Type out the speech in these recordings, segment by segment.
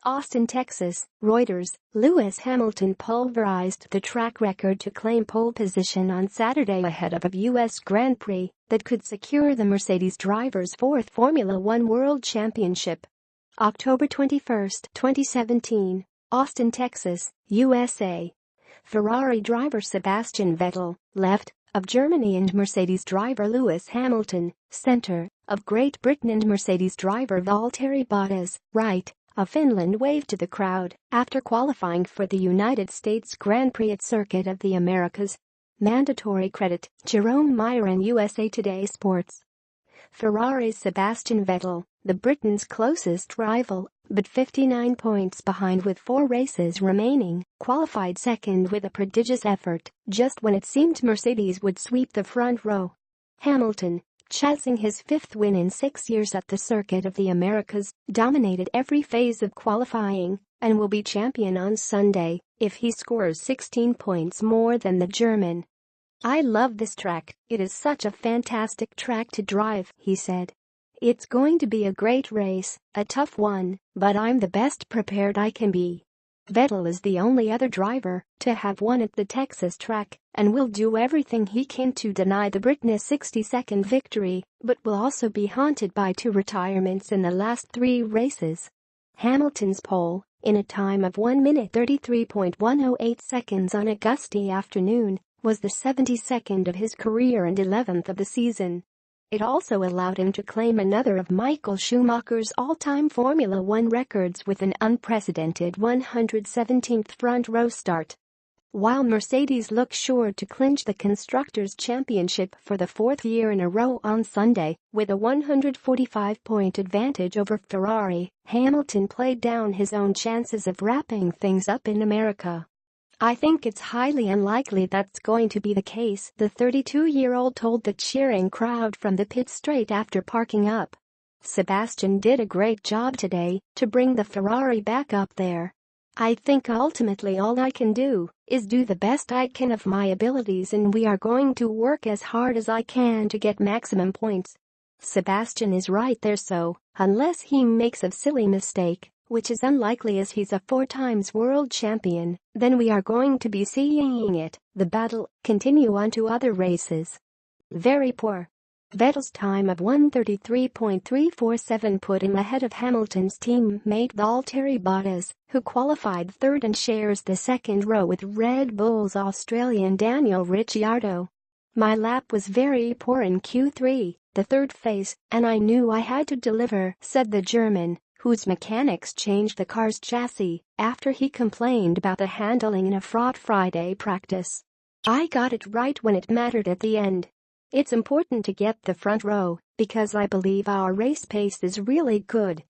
Austin, Texas, Reuters. Lewis Hamilton pulverized the track record to claim pole position on Saturday ahead of a U.S. Grand Prix that could secure the Mercedes driver's fourth Formula One World Championship. October 21, 2017, Austin, Texas, USA. Ferrari driver Sebastian Vettel, left, of Germany and Mercedes driver Lewis Hamilton, center, of Great Britain and Mercedes driver Valtteri Bottas, right, of Finland waved to the crowd after qualifying for the United States Grand Prix at Circuit of the Americas. Mandatory credit, Jerome Miron-USA Today Sports. Ferrari's Sebastian Vettel, the Britain's closest rival, but 59 points behind with 4 races remaining, qualified second with a prodigious effort just when it seemed Mercedes would sweep the front row. Hamilton, chasing his 5th win in 6 years at the Circuit of the Americas, dominated every phase of qualifying and will be champion on Sunday if he scores 16 points more than the German. "I love this track, it is such a fantastic track to drive," he said. "It's going to be a great race, a tough one, but I'm the best prepared I can be." Vettel is the only other driver to have won at the Texas track and will do everything he can to deny the Briton a 60-second victory, but will also be haunted by 2 retirements in the last 3 races. Hamilton's pole, in a time of 1 minute 33.108 seconds on a gusty afternoon, was the 72nd of his career and 11th of the season. It also allowed him to claim another of Michael Schumacher's all-time Formula One records with an unprecedented 117th front-row start. While Mercedes looks sure to clinch the Constructors' Championship for the 4th year in a row on Sunday, with a 145-point advantage over Ferrari, Hamilton played down his own chances of wrapping things up in America. "I think it's highly unlikely that's going to be the case," the 32-year-old told the cheering crowd from the pit straight after parking up. "Sebastian did a great job today to bring the Ferrari back up there. I think ultimately all I can do is do the best I can of my abilities, and we are going to work as hard as I can to get maximum points." Sebastian is right there, so unless he makes a silly mistake, which is unlikely as he's a 4-time world champion, then we are going to be seeing the battle continue on to other races. Very poor. Vettel's time of 1:33.347 put him ahead of Hamilton's teammate Valtteri Bottas, who qualified 3rd and shares the 2nd row with Red Bull's Australian Daniel Ricciardo. "My lap was very poor in Q3, the 3rd phase, and I knew I had to deliver," said the German, whose mechanics changed the car's chassis after he complained about the handling in a fraught Friday practice. "I got it right when it mattered at the end. It's important to get the front row because I believe our race pace is really good."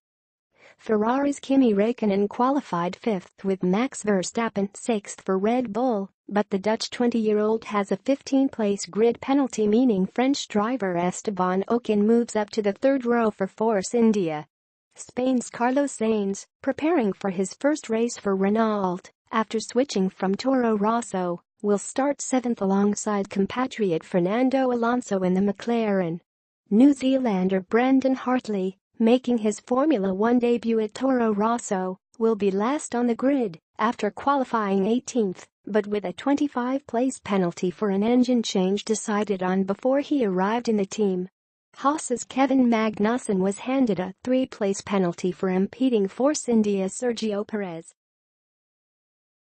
Ferrari's Kimi Räikkönen qualified 5th with Max Verstappen 6th for Red Bull, but the Dutch 20-year-old has a 15-place grid penalty, meaning French driver Esteban Ocon moves up to the 3rd row for Force India. Spain's Carlos Sainz, preparing for his first race for Renault after switching from Toro Rosso, will start 7th alongside compatriot Fernando Alonso in the McLaren. New Zealander Brendan Hartley, making his Formula One debut at Toro Rosso, will be last on the grid after qualifying 18th, but with a 25-place penalty for an engine change decided on before he arrived in the team. Haas's Kevin Magnussen was handed a 3-place penalty for impeding Force India's Sergio Perez.